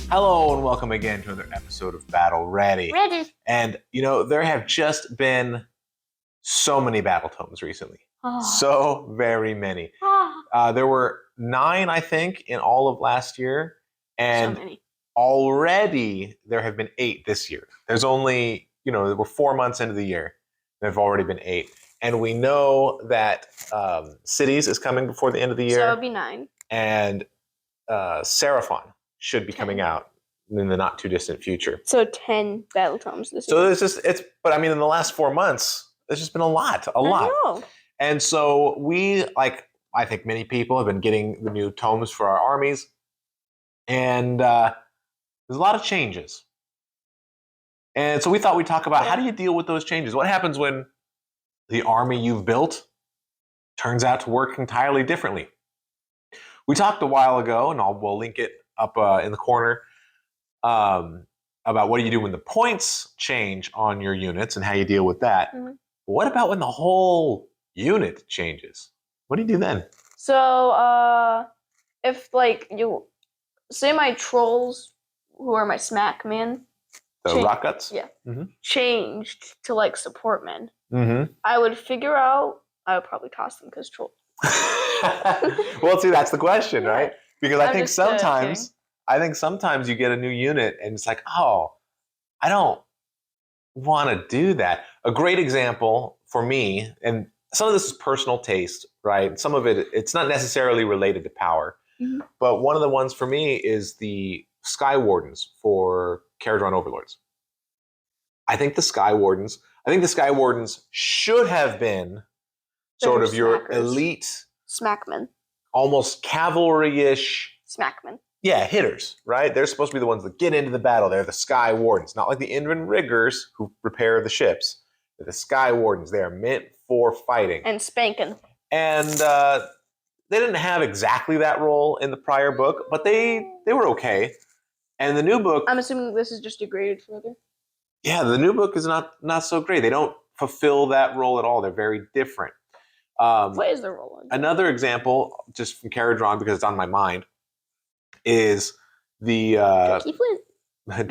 Hello and welcome again to another episode of Battle Ready. Ready. And, there have just been so many Battletomes recently. So very many. There were 9, I think, in all of last year. And so many. Already there have been 8 this year. There's only, we're 4 months into the year. There have already been 8. And we know that Cities is coming before the end of the year. So it would be 9. And Seraphon should be 10. coming out in the not too distant future. So 10 Battletomes this So year. but I mean, in the last 4 months, there's just been a lot. I know. And so I think many people have been getting the new tomes for our armies. And there's a lot of changes. And so we thought we'd talk about how do you deal with those changes? What happens when the army you've built turns out to work entirely differently? We talked a while ago, and we'll link it up in the corner, about what do you do when the points change on your units and how you deal with that. Mm-hmm. What about when the whole unit changes? What do you do then? So if you say my trolls, who are my smack men, The rock guts? Yeah. Mm-hmm. Changed to support men. Mm-hmm. I would figure out. I would probably toss them because trolls. Well, see, that's the question, Yeah. right? Because I think sometimes you get a new unit and it's like, oh, I don't want to do that. A great example for me, and some of this is personal taste, right? Some of it's not necessarily related to power, mm-hmm. but one of the ones for me is the Sky Wardens for Caradron Overlords. I think the Sky Wardens should have been sort of your elite smackmen, almost cavalry-ish smackmen. Yeah, hitters, right? They're supposed to be the ones that get into the battle. They're the Sky Wardens, not like the Indran Riggers who repair the ships. They're the Sky Wardens. They are meant for fighting and spanking. And they didn't have exactly that role in the prior book, but they were okay. And the new book, I'm assuming this is just degraded further. Yeah, the new book is not so great. They don't fulfill that role at all. They're very different. What is the role? Another example, just from Caradron, because it's on my mind, is the Drecky Flint.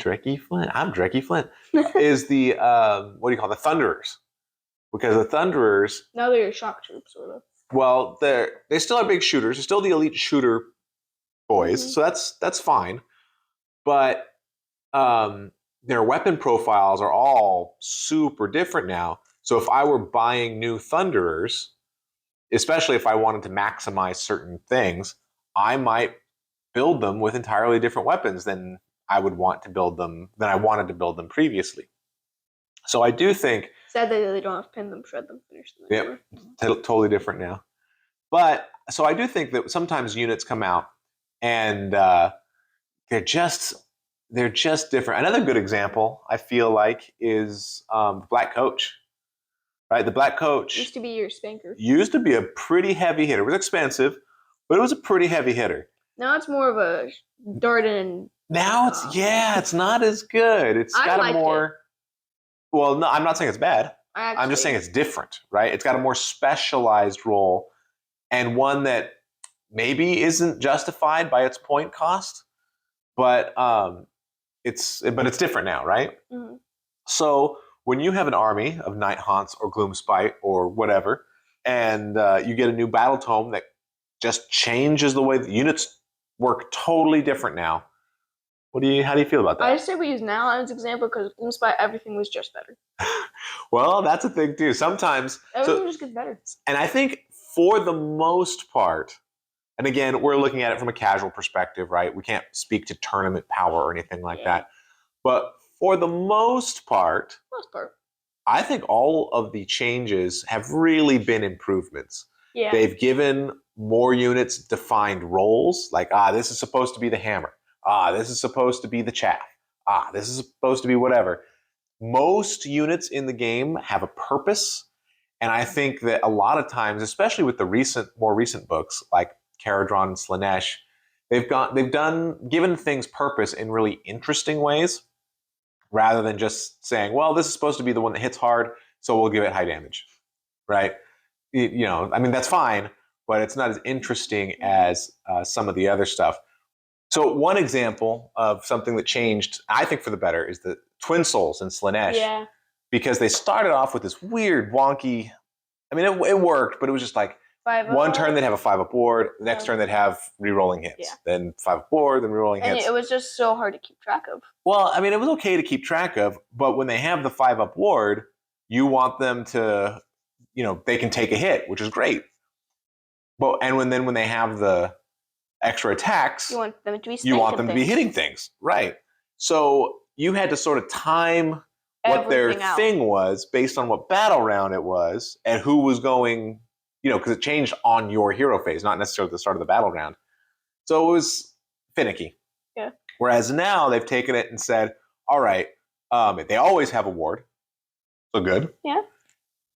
Drecky Flint. I'm Drecky Flint. Is the the Thunderers? Because the Thunderers, now they're shock troops, sort of. Well, they still are big shooters. They're still the elite shooter boys, mm-hmm. So that's fine. But their weapon profiles are all super different now. So if I were buying new Thunderers, especially if I wanted to maximize certain things, I might build them with entirely different weapons than I wanted to build them previously. So I do think... Sad that they don't have pin them, shred them, finish them. Yep, totally different now. But, so I do think that sometimes units come out and they're just different. Another good example, I feel like, is Black Coach. Right? The Black Coach... used to be your spanker. Used to be a pretty heavy hitter. It was expensive, but it was a pretty heavy hitter. Now it's more of a dart and... Now it's not as good. It's got a more... Well, no, I'm not saying it's bad. I'm just saying it's different, right? It's got a more specialized role and one that maybe isn't justified by its point cost, but it's different now, right? Mm-hmm. So when you have an army of Night Haunts or Gloomspite or whatever, and you get a new Battletome that just changes the way the units work totally different now. How do you feel about that? I say we use now as an example because Gloomspite, everything was just better. Well, that's a thing too. Sometimes everything just gets better. And I think for the most part, and again, we're looking at it from a casual perspective, right? We can't speak to tournament power or anything like that. But for the most part, I think all of the changes have really been improvements. Yeah. They've given more units defined roles, like, this is supposed to be the hammer. This is supposed to be the chaff. This is supposed to be whatever. Most units in the game have a purpose, and I think that a lot of times, especially with the more recent books like Caradron and Slaanesh, they've given things purpose in really interesting ways, rather than just saying, well, this is supposed to be the one that hits hard, so we'll give it high damage, right? I mean, that's fine, but it's not as interesting as some of the other stuff. So one example of something that changed, I think for the better, is the Twin Souls in Slanesh. Yeah. Because they started off with this weird, wonky. I mean, it worked, but it was just like 5-0. one turn they'd have a 5-up board, next Yeah. turn they'd have re-rolling hits, Yeah. then 5-up board, then re-rolling And hits. it was just so hard to keep track of. Well, I mean, it was okay to keep track of, but when they have the 5-up ward, you want them to, they can take a hit, which is great. But when they have the extra attacks, You want them to be you want them to be things. hitting things, right? So you had to sort of time what their Everything out. thing was based on what battle round it was and who was going, because it changed on your hero phase, not necessarily at the start of the battle round. So it was finicky. Yeah. Whereas now they've taken it and said, all right, they always have a ward, so good. Yeah.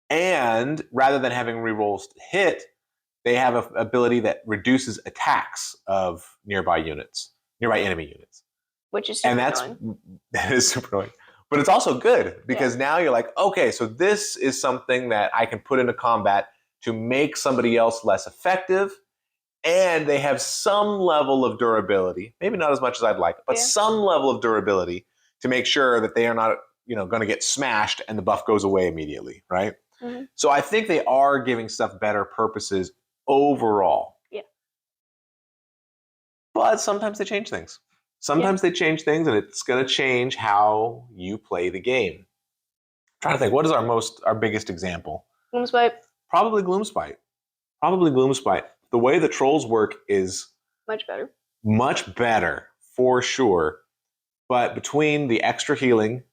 And rather than having rerolls to hit, they have an ability that reduces attacks of nearby enemy units. Which is super annoying. That is super annoying. But it's also good because now you're like, okay, so this is something that I can put into combat to make somebody else less effective. And they have some level of durability, maybe not as much as I'd like, but some level of durability to make sure that they are not, going to get smashed and the buff goes away immediately, right? Mm-hmm. So I think they are giving stuff better purposes overall. Yeah. But sometimes they change things. Sometimes they change things, and it's going to change how you play the game. I'm trying to think, what is our biggest example? Gloomspite. Probably Gloomspite. The way the trolls work is much better. Much better, for sure. But between the extra healing,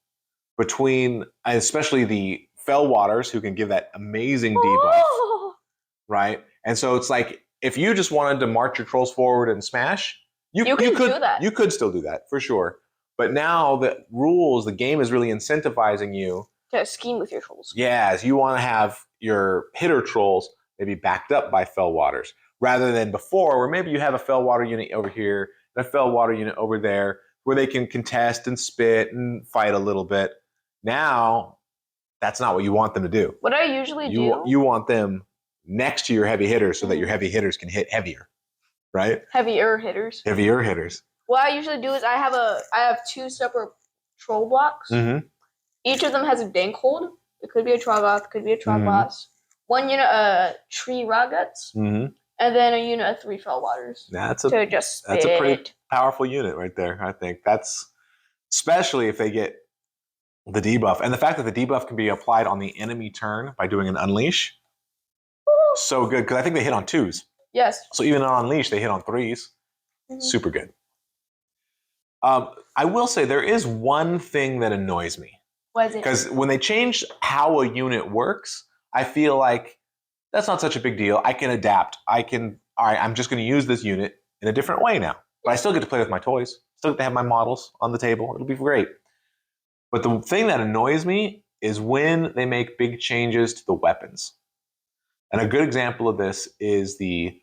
especially the Fell Waters, who can give that amazing debuff, right? And so it's like, if you just wanted to march your trolls forward and smash, you could do that. You could still do that, for sure. But now the game is really incentivizing you to scheme with your trolls. Yes, you want to have your hitter trolls maybe backed up by Fell Waters, rather than before where maybe you have a Fell Water unit over here and a Fell Water unit over there where they can contest and spit and fight a little bit. Now, that's not what you want them to do. What I usually do... You want them next to your heavy hitters so that your heavy hitters can hit heavier, right? Heavier hitters. What I usually do is I have 2 separate troll blocks. Mm-hmm. Each of them has a dank hold. It could be a Troggoth, could be a Trogboss. Mm-hmm. 1 unit tree Rogguts, and then a unit of 3 Fell Waters. That's a pretty powerful unit right there, I think. That's especially if they get the debuff. And the fact that the debuff can be applied on the enemy turn by doing an Unleash. Ooh. So good, because I think they hit on 2s. Yes. So even on Unleash, they hit on 3s. Mm-hmm. Super good. I will say there is one thing that annoys me. What is it? Because when they change how a unit works, I feel like that's not such a big deal. I can adapt. I'm just going to use this unit in a different way now. But I still get to play with my toys. Still get to have my models on the table. It'll be great. But the thing that annoys me is when they make big changes to the weapons. And a good example of this is the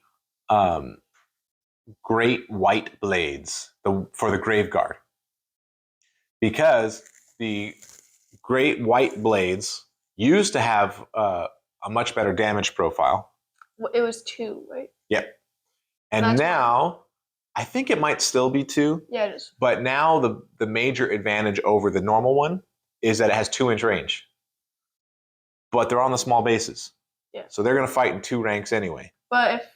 Great White Blades for the Graveguard. Because the Great White Blades used to have a much better damage profile. It was 2, right? Yep. And now, I think it might still be 2. Yeah, it is. But now the major advantage over the normal one is that it has 2-inch range. But they're on the small bases. Yeah. So they're going to fight in 2 ranks anyway. But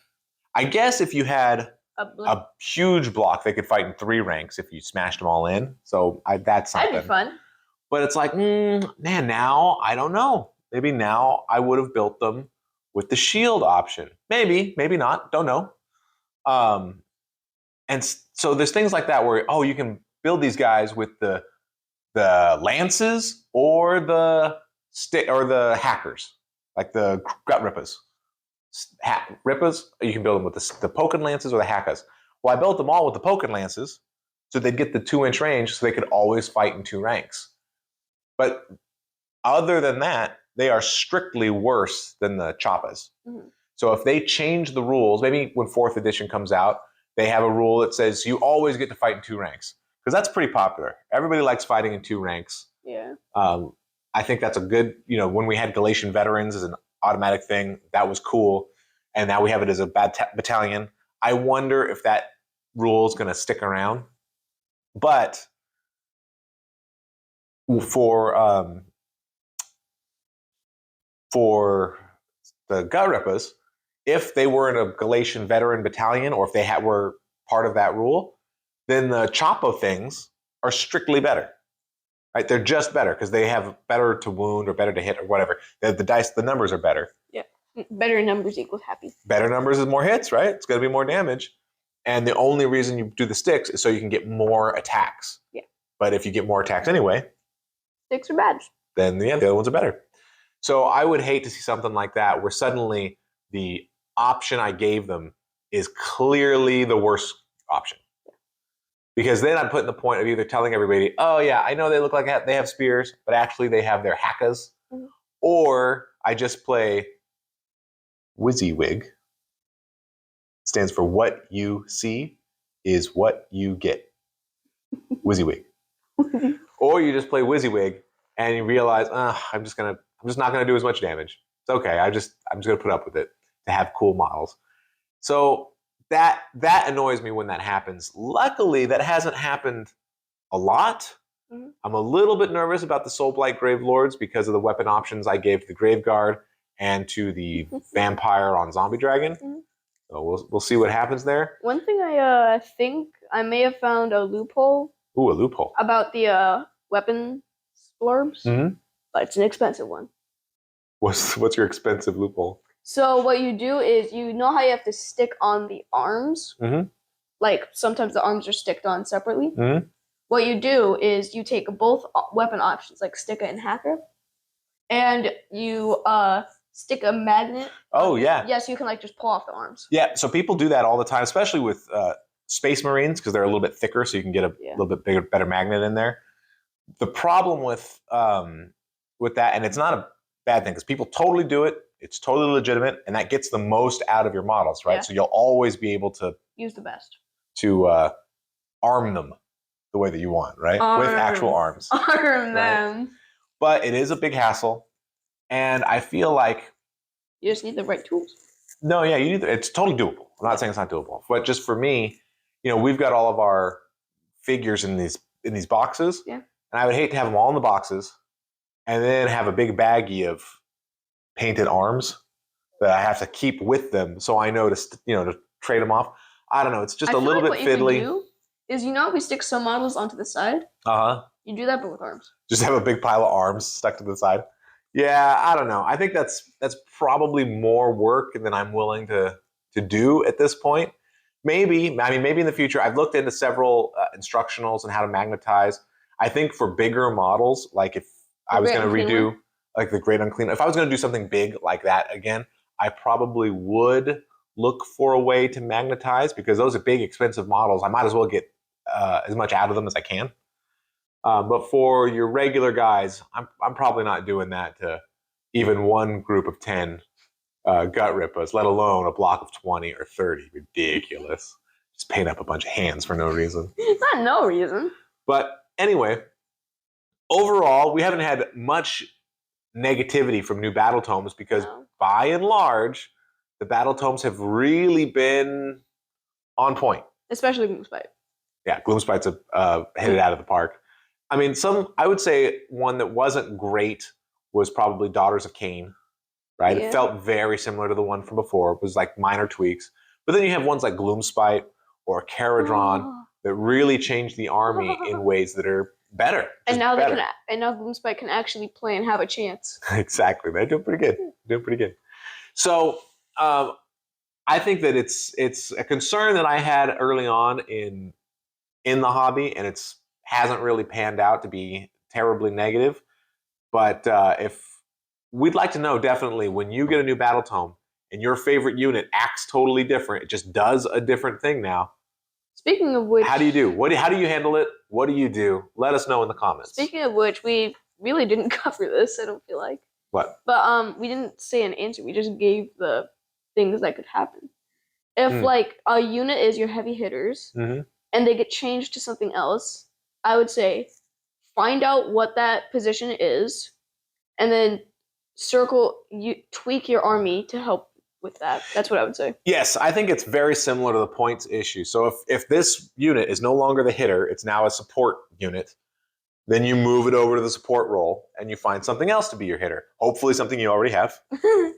I guess if you had a huge block, they could fight in 3 ranks if you smashed them all in. So that's something. That'd be fun. But it's like, man, now I don't know. Maybe now I would have built them with the shield option. Maybe not. Don't know. And so there's things like that where, you can build these guys with the lances or the hackers, like the gut rippers. Rippers, you can build them with the poking lances or the hackers. Well, I built them all with the poking lances so they'd get the 2-inch range so they could always fight in 2 ranks. But other than that, they are strictly worse than the Choppas. Mm-hmm. So if they change the rules, maybe when 4th edition comes out, they have a rule that says you always get to fight in 2 ranks. Because that's pretty popular. Everybody likes fighting in 2 ranks. Yeah. I think that's a good, when we had Galatian veterans as an automatic thing, that was cool. And now we have it as a battalion. I wonder if that rule is going to stick around. But for the Gut Rippers, if they were in a Galatian veteran battalion, or if they were part of that rule, then the Chapo things are strictly better. Right? They're just better because they have better to wound or better to hit or whatever. The numbers are better. Yeah. Better numbers equals happy. Better numbers is more hits, right? It's going to be more damage. And the only reason you do the sticks is so you can get more attacks. Yeah. But if you get more attacks anyway, sticks are bad. Then the other ones are better. So I would hate to see something like that where suddenly the option I gave them is clearly the worst option. Because then I'm putting the point of either telling everybody, oh yeah, I know they look like they have spears, but actually they have their hackas. Mm-hmm. Or I just play WYSIWYG. Stands for what you see is what you get. WYSIWYG. Or you just play WYSIWYG and you realize, I'm just not gonna do as much damage. It's okay. I'm just gonna put up with it to have cool models. So that annoys me when that happens. Luckily, that hasn't happened a lot. Mm-hmm. I'm a little bit nervous about the Soulblight Gravelords because of the weapon options I gave to the Graveguard and to the Vampire on Zombie Dragon. Mm-hmm. So we'll see what happens there. One thing I think I may have found a loophole. Ooh, a loophole. About the weapon splurbs. Mm-hmm. But it's an expensive one. What's your expensive loophole? So what you do is, you know how you have to stick on the arms? Mm-hmm. Like sometimes the arms are sticked on separately. Mm-hmm. What you do is you take both weapon options, like sticker and hacker, and you stick a magnet. Oh, yeah. Yes, you can like just pull off the arms. Yeah, so people do that all the time, especially with Space Marines, because they're a little bit thicker, so you can get a little bit bigger, better magnet in there. The problem with that, and it's not a bad thing, because people totally do it. It's totally legitimate, and that gets the most out of your models, right? Yeah. So you'll always be able to use the best to arm them the way that you want, right? With actual arms. Arm them. But it is a big hassle, and I feel like you just need the right tools. No, yeah, it's totally doable. I'm not saying it's not doable, but just for me, we've got all of our figures in these boxes, and I would hate to have them all in the boxes, and then have a big baggie of painted arms that I have to keep with them, so I know to trade them off. I don't know. It's just a little bit fiddly. You could do is we stick some models onto the side. You do that, but with arms. Just have a big pile of arms stuck to the side. Yeah, I don't know. I think that's probably more work than I'm willing to do at this point. Maybe in the future. I've looked into several instructionals on how to magnetize. I think for bigger models, like if I was going to redo like the Great Unclean, if I was going to do something big like that again, I probably would look for a way to magnetize, because those are big, expensive models. I might as well get as much out of them as I can. But for your regular guys, I'm probably not doing that to even one group of 10 gut rippers, let alone a block of 20 or 30. Ridiculous. Just paint up a bunch of hands for no reason. Not no reason. But anyway, overall, we haven't had much negativity from new Battletomes, because by and large, the Battletomes have really been on point. Especially Gloomspite. Yeah, Gloomspite's hit it out of the park. I mean, I would say one that wasn't great was probably Daughters of Cain, right? Yeah. It felt very similar to the one from before. It was like minor tweaks. But then you have ones like Gloomspite or Caradron that really changed the army in ways that are better. And now better. Now Gloomspite can actually play and have a chance. Exactly. They're doing pretty good. So I think that it's a concern that I had early on in the hobby, and it's hasn't really panned out to be terribly negative. But if we'd like to know, definitely, when you get a new Battletome and your favorite unit acts totally different, it just does a different thing now. Speaking of which, how do you do? How do you handle it? What do you do? Let us know in the comments. Speaking of which, we really didn't cover this, I don't feel like. What? But we didn't say an answer. We just gave the things that could happen. If like a unit is your heavy hitters, and they get changed to something else, I would say find out what that position is, and then tweak your army to help with that. That's what I would say. Yes, I think it's very similar to the points issue. So if this unit is no longer the hitter, it's now a support unit, then you move it over to the support role and you find something else to be your hitter. Hopefully something you already have,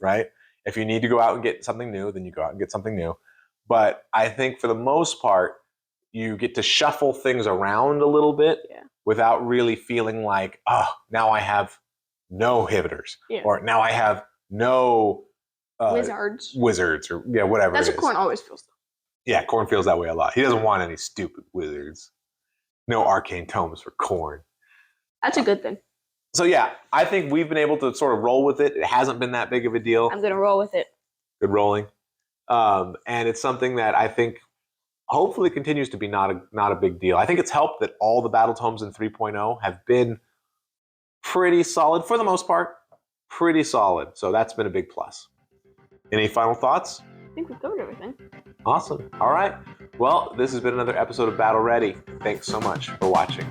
right? If you need to go out and get something new, then you go out and get something new. But I think for the most part, you get to shuffle things around a little bit without really feeling like, oh, now I have no hitters. Or now I have no wizards or whatever. That's what Corn always feels. Yeah, Corn feels that way a lot. He doesn't want any stupid wizards. No arcane tomes for Corn. That's a good thing. So yeah, I think we've been able to sort of roll with it. It hasn't been that big of a deal. I'm gonna roll with it. Good rolling. And it's something that I think hopefully continues to be not a big deal. I think it's helped that all the Battletomes in 3.0 have been pretty solid for the most part. Pretty solid. So that's been a big plus. Any final thoughts? I think we've covered everything. Awesome. All right. Well, this has been another episode of Battle Ready. Thanks so much for watching.